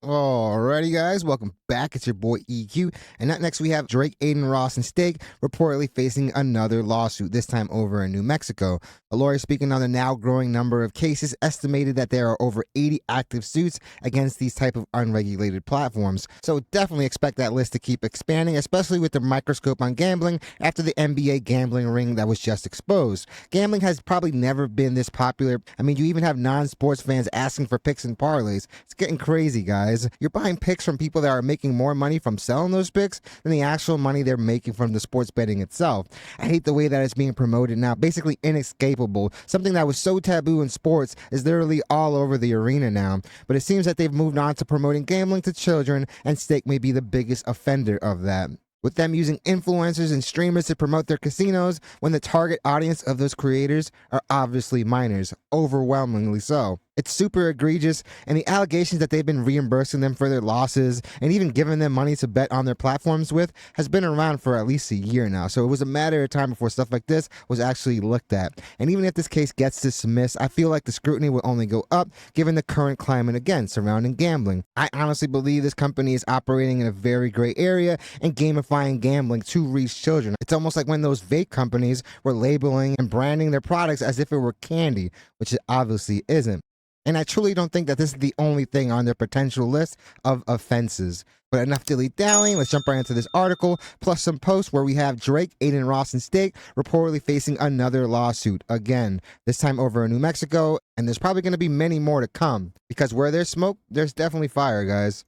Alrighty, guys, welcome back. It's your boy EQ, and up next we have Drake, Aiden Ross, and Stake reportedly facing another lawsuit, this time over in New Mexico. A lawyer speaking on the now growing number of cases estimated that there are over 80 active suits against these type of unregulated platforms. So definitely expect that list to keep expanding, especially with the microscope on gambling after the NBA gambling ring that was just exposed. Gambling has probably never been this popular. I mean, you even have non-sports fans asking for picks and parlays. It's getting crazy, guys. You're buying picks from people that are making more money from selling those picks than the actual money they're making from the sports betting itself. I hate the way that it's being promoted now, basically inescapable. Something that was so taboo in sports is literally all over the arena now. But it seems that they've moved on to promoting gambling to children, and Stake may be the biggest offender of that, with them using influencers and streamers to promote their casinos when the target audience of those creators are obviously minors, overwhelmingly so. It's super egregious, and the allegations that they've been reimbursing them for their losses and even giving them money to bet on their platforms with has been around for at least a year now. So it was a matter of time before stuff like this was actually looked at. And even if this case gets dismissed, I feel like the scrutiny will only go up given the current climate again surrounding gambling. I honestly believe this company is operating in a very gray area and gamifying gambling to reach children. It's almost like when those vape companies were labeling and branding their products as if it were candy, which it obviously isn't. And I truly don't think that this is the only thing on their potential list of offenses. But enough dilly-dallying, let's jump right into this article, plus some posts where we have Drake, Aiden Ross, and Stake reportedly facing another lawsuit, again, this time over in New Mexico, and there's probably going to be many more to come, because where there's smoke, there's definitely fire, guys.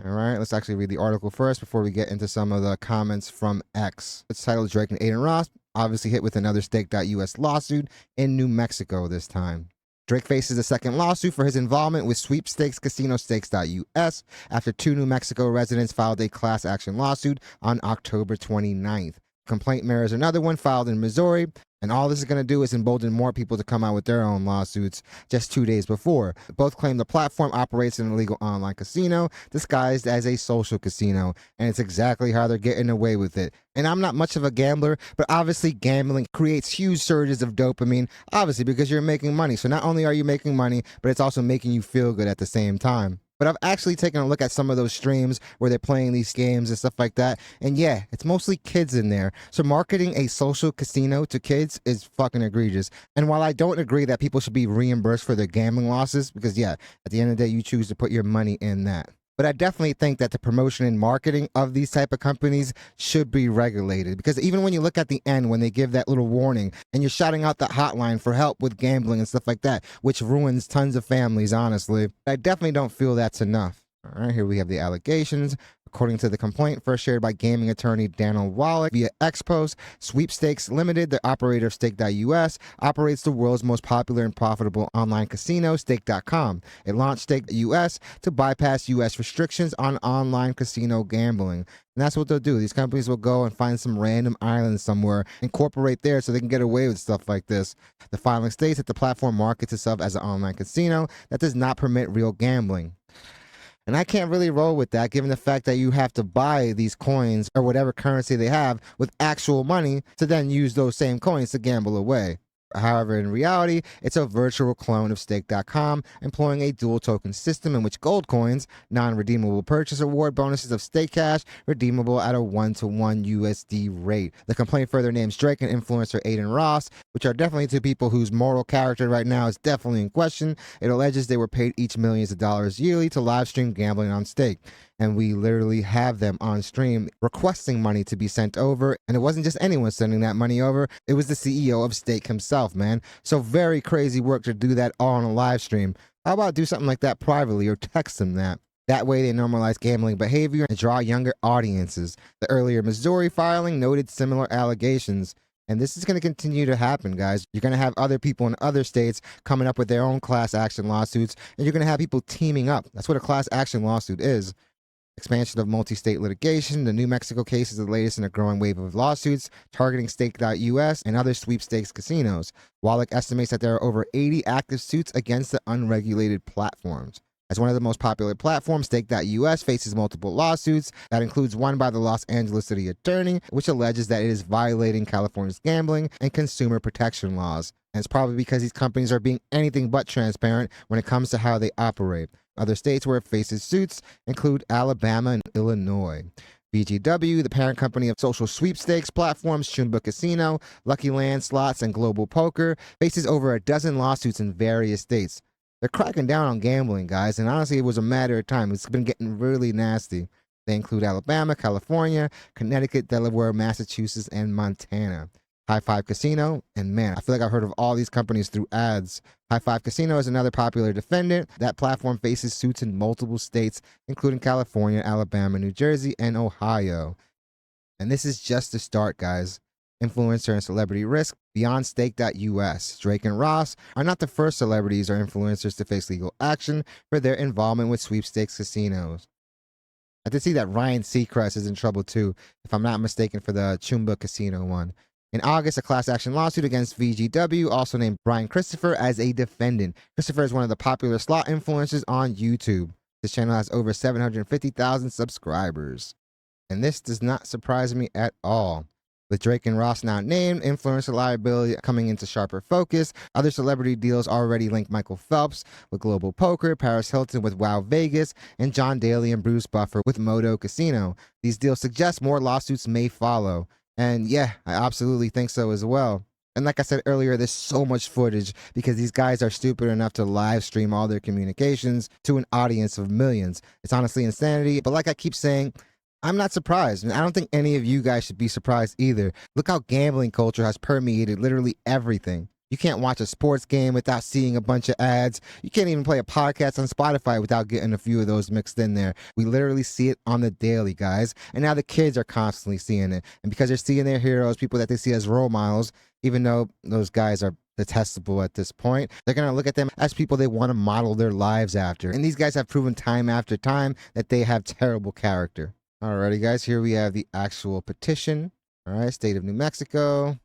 All right, let's actually read the article first before we get into some of the comments from X. It's titled Drake and Aiden Ross, obviously hit with another Stake.us lawsuit in New Mexico this time. Drake faces a second lawsuit for his involvement with sweepstakes casino stakes.us after two New Mexico residents filed a class action lawsuit on October 29th. Complaint mirrors another one filed in Missouri, and all this is going to do is embolden more people to come out with their own lawsuits just 2 days before. Both claim the platform operates an illegal online casino disguised as a social casino, and it's exactly how they're getting away with it. And I'm not much of a gambler, but obviously gambling creates huge surges of dopamine, obviously because you're making money. So not only are you making money, but it's also making you feel good at the same time. But I've actually taken a look at some of those streams where they're playing these games and stuff like that. And yeah, it's mostly kids in there. So marketing a social casino to kids is fucking egregious. And while I don't agree that people should be reimbursed for their gambling losses, because yeah, at the end of the day, you choose to put your money in that. But I definitely think that the promotion and marketing of these type of companies should be regulated, because even when you look at the end, when they give that little warning and you're shouting out the hotline for help with gambling and stuff like that, which ruins tons of families, honestly, I definitely don't feel that's enough. All right, here we have the allegations. According to the complaint, first shared by gaming attorney Daniel Wallach via X post, Sweepstakes Limited, the operator of Stake.us, operates the world's most popular and profitable online casino, Stake.com. It launched Stake.us to bypass U.S. restrictions on online casino gambling. And that's what they'll do. These companies will go and find some random island somewhere, incorporate there so they can get away with stuff like this. The filing states that the platform markets itself as an online casino that does not permit real gambling. And I can't really roll with that given the fact that you have to buy these coins or whatever currency they have with actual money to then use those same coins to gamble away. However, in reality, it's a virtual clone of Stake.com, employing a dual token system in which gold coins, non-redeemable purchase reward bonuses of Stake Cash, redeemable at a 1-to-1 USD rate. The complaint further names Drake and influencer Aiden Ross, which are definitely two people whose moral character right now is definitely in question. It alleges they were paid each millions of dollars yearly to live stream gambling on Stake. And we literally have them on stream requesting money to be sent over. And it wasn't just anyone sending that money over. It was the CEO of Stake himself, man. So very crazy work to do that all on a live stream. How about do something like that privately or text them that? That way they normalize gambling behavior and draw younger audiences. The earlier Missouri filing noted similar allegations. And this is going to continue to happen, guys. You're going to have other people in other states coming up with their own class action lawsuits. And you're going to have people teaming up. That's what a class action lawsuit is. Expansion of multi-state litigation. The New Mexico case is the latest in a growing wave of lawsuits targeting Stake.us and other sweepstakes casinos. Wallach estimates that there are over 80 active suits against the unregulated platforms. As one of the most popular platforms, Stake.us faces multiple lawsuits. That includes one by the Los Angeles City Attorney, which alleges that it is violating California's gambling and consumer protection laws. And it's probably because these companies are being anything but transparent when it comes to how they operate. Other states where it faces suits include Alabama and Illinois. VGW, the parent company of social sweepstakes platforms Chumba Casino, Lucky Land Slots, and Global Poker, faces over a dozen lawsuits in various states. They're cracking down on gambling, guys, and honestly, it was a matter of time. It's been getting really nasty. They include Alabama, California, Connecticut, Delaware, Massachusetts, and Montana. High Five Casino, and man, I feel like I've heard of all these companies through ads. High Five Casino is another popular defendant. That platform faces suits in multiple states, including California, Alabama, New Jersey, and Ohio. And this is just the start, guys. Influencer and celebrity risk beyond stake.us. Drake and Ross are not the first celebrities or influencers to face legal action for their involvement with sweepstakes casinos. I did see that Ryan Seacrest is in trouble too, if I'm not mistaken, for the Chumba Casino one. In August, a class action lawsuit against VGW also named Brian Christopher as a defendant. Christopher is one of the popular slot influencers on YouTube. His channel has over 750,000 subscribers. And this does not surprise me at all. With Drake and Ross now named, influencer liability coming into sharper focus, other celebrity deals already link Michael Phelps with Global Poker, Paris Hilton with Wow Vegas, and John Daly and Bruce Buffer with Moto Casino. These deals suggest more lawsuits may follow. And yeah, I absolutely think so as well. And like I said earlier, there's so much footage because these guys are stupid enough to live stream all their communications to an audience of millions. It's honestly insanity. But like I keep saying, I'm not surprised. And I don't think any of you guys should be surprised either. Look how gambling culture has permeated literally everything. You can't watch a sports game without seeing a bunch of ads. You can't even play a podcast on Spotify without getting a few of those mixed in there. We literally see it on the daily, guys. And now the kids are constantly seeing it. And because they're seeing their heroes, people that they see as role models, even though those guys are detestable at this point, they're going to look at them as people they want to model their lives after. And these guys have proven time after time that they have terrible character. Alrighty, guys, here we have the actual petition. All right, State of New Mexico.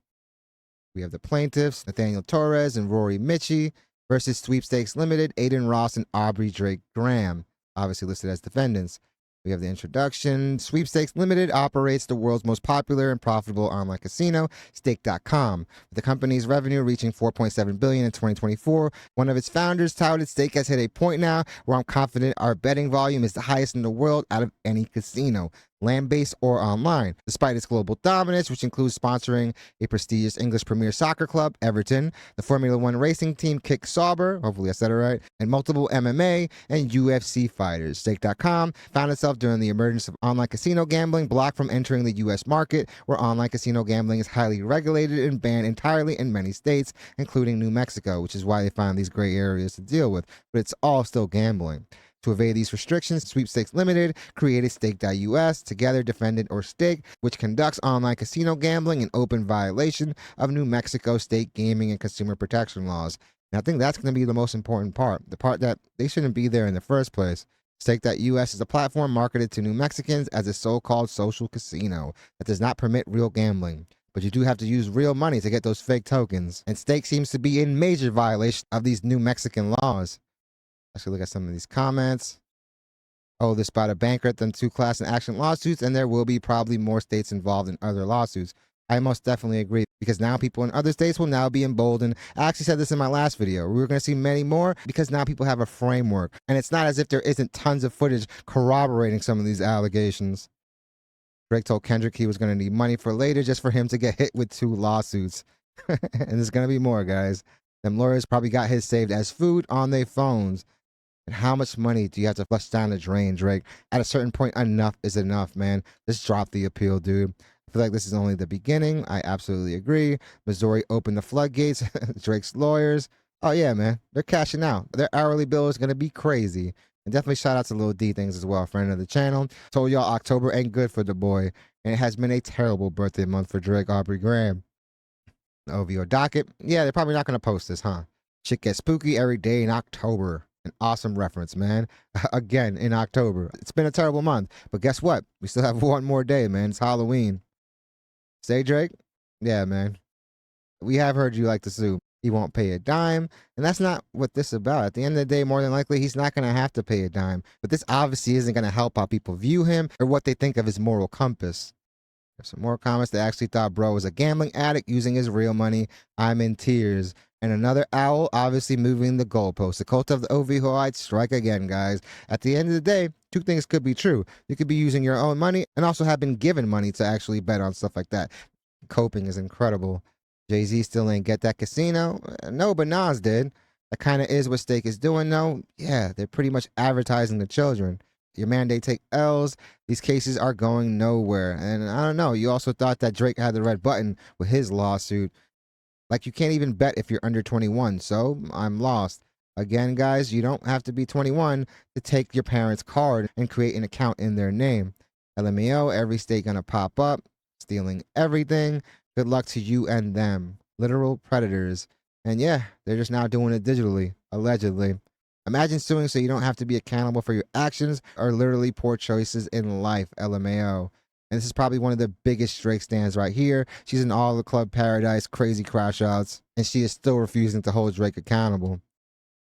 We have the plaintiffs, Nathaniel Torres and Rory Mitchie versus Sweepstakes Limited, Aiden Ross and Aubrey Drake Graham, obviously listed as defendants. We have the introduction. Sweepstakes Limited operates the world's most popular and profitable online casino, Stake.com. With the company's revenue reaching $4.7 billion in 2024, one of its founders touted Stake has hit a point now where I'm confident our betting volume is the highest in the world out of any casino, land-based or online. Despite its global dominance, which includes sponsoring a prestigious English Premier Soccer club, Everton, the Formula One racing team Kick Sauber, hopefully I said it right, and multiple MMA and UFC fighters. Stake.com found itself during the emergence of online casino gambling, blocked from entering the U.S. market, where online casino gambling is highly regulated and banned entirely in many states, including New Mexico, which is why they find these gray areas to deal with, but it's all still gambling. To evade these restrictions, Sweepstakes Limited created Stake.us, Together Defendant or Stake, which conducts online casino gambling in open violation of New Mexico state gaming and consumer protection laws. And I think that's going to be the most important part, the part that they shouldn't be there in the first place. Stake.us is a platform marketed to New Mexicans as a so-called social casino that does not permit real gambling. But you do have to use real money to get those fake tokens. And Stake seems to be in major violation of these New Mexican laws. Let's look at some of these comments. Oh, this about a bankrupt and two class action lawsuits, and there will be probably more states involved in other lawsuits. I most definitely agree, because now people in other states will now be emboldened. I actually said this in my last video. We're going to see many more because now people have a framework. And it's not as if there isn't tons of footage corroborating some of these allegations. Drake told Kendrick he was going to need money for later just for him to get hit with 2 lawsuits. And there's going to be more, guys. Them lawyers probably got his saved as food on their phones. And how much money do you have to flush down the drain, Drake? At a certain point, enough is enough, man. Just drop the appeal, dude. I feel like this is only the beginning. I absolutely agree. Missouri opened the floodgates. Drake's lawyers. Oh, yeah, man. They're cashing out. Their hourly bill is going to be crazy. And definitely shout out to Lil D Things as well, friend of the channel. Told y'all October ain't good for the boy. And it has been a terrible birthday month for Drake Aubrey Graham. The OVO docket. Yeah, they're probably not going to post this, huh? Shit gets spooky every day in October. An awesome reference, man. Again, in October. It's been a terrible month. But guess what? We still have one more day, man. It's Halloween. Say, Drake? Yeah, man. We have heard you like to sue. He won't pay a dime. And that's not what this is about. At the end of the day, more than likely, he's not going to have to pay a dime. But this obviously isn't going to help how people view him or what they think of his moral compass. There's some more comments. They actually thought bro was a gambling addict using his real money. I'm in tears. And another owl obviously moving the goalpost. The cult of the OVOID strike again, guys. At the end of the day, two things could be true. You could be using your own money and also have been given money to actually bet on stuff like that. Coping is incredible. Jay-Z still ain't get that casino. No, but Nas did. That kind of is what Stake is doing, though. Yeah, they're pretty much advertising to children. Your mandate take L's. These cases are going nowhere. And I don't know. You also thought that Drake had the red button with his lawsuit. Like, you can't even bet if you're under 21, so I'm lost. Again, guys, you don't have to be 21 to take your parents' card and create an account in their name. LMAO, every state gonna pop up, stealing everything. Good luck to you and them. Literal predators. And yeah, they're just now doing it digitally, allegedly. Imagine suing so you don't have to be accountable for your actions or literally poor choices in life, LMAO. And this is probably one of the biggest Drake stands right here. She's in all the Club Paradise, crazy crash outs, and she is still refusing to hold Drake accountable.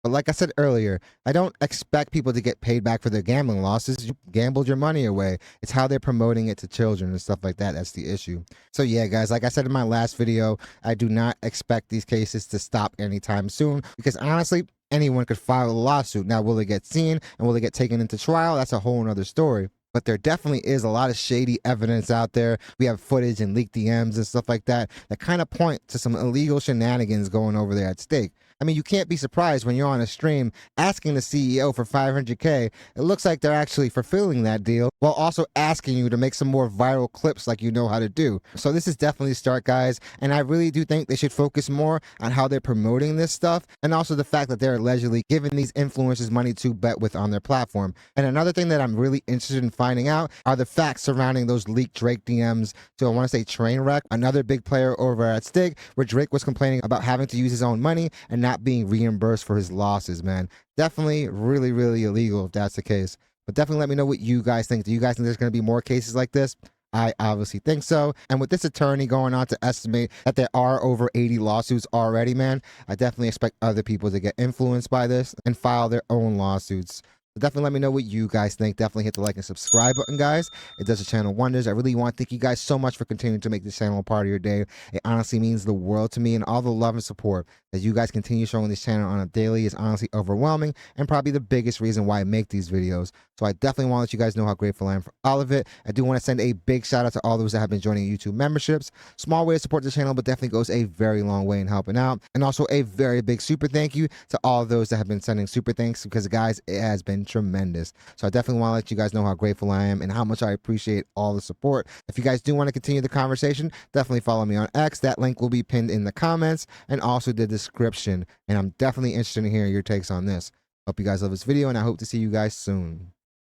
But like I said earlier, I don't expect people to get paid back for their gambling losses. You gambled your money away. It's how they're promoting it to children and stuff like that. That's the issue. So yeah, guys, like I said in my last video, I do not expect these cases to stop anytime soon because honestly, anyone could file a lawsuit. Now, will it get seen and will it get taken into trial? That's a whole nother story. But there definitely is a lot of shady evidence out there. We have footage and leaked DMs and stuff like that that kind of point to some illegal shenanigans going over there at stake. I mean, you can't be surprised when you're on a stream asking the CEO for $500K. It looks like they're actually fulfilling that deal while also asking you to make some more viral clips like you know how to do. So this is definitely a start, guys. And I really do think they should focus more on how they're promoting this stuff and also the fact that they're allegedly giving these influencers money to bet with on their platform. And another thing that I'm really interested in finding out are the facts surrounding those leaked Drake DMs to, I want to say, Trainwreck, another big player over at stake, where Drake was complaining about having to use his own money and not being reimbursed for his losses, man. Definitely really, really illegal if that's the case. But definitely let me know what you guys think. Do you guys think there's going to be more cases like this? I obviously think so. And with this attorney going on to estimate that there are over 80 lawsuits already, man, I definitely expect other people to get influenced by this and file their own lawsuits. So definitely let me know what you guys think. Definitely hit the like and subscribe button, guys. It does the channel wonders. I really want to thank you guys so much for continuing to make this channel a part of your day. It honestly means the world to me, and all the love and support that you guys continue showing this channel on a daily is honestly overwhelming and probably the biggest reason why I make these videos. So I definitely want to let you guys know how grateful I am for all of it. I do want to send a big shout out to all those that have been joining YouTube memberships. Small way to support the channel, but definitely goes a very long way in helping out. And also a very big super thank you to all of those that have been sending super thanks because, guys, it has been tremendous. So I definitely want to let you guys know how grateful I am and how much I appreciate all the support. If you guys do want to continue the conversation, definitely follow me on X. That link will be pinned in the comments and also the description. And I'm definitely interested in hearing your takes on this. Hope you guys love this video, and I hope to see you guys soon.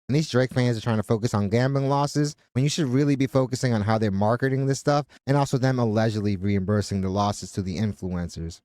And these Drake fans are trying to focus on gambling losses when you should really be focusing on how they're marketing this stuff and also them allegedly reimbursing the losses to the influencers.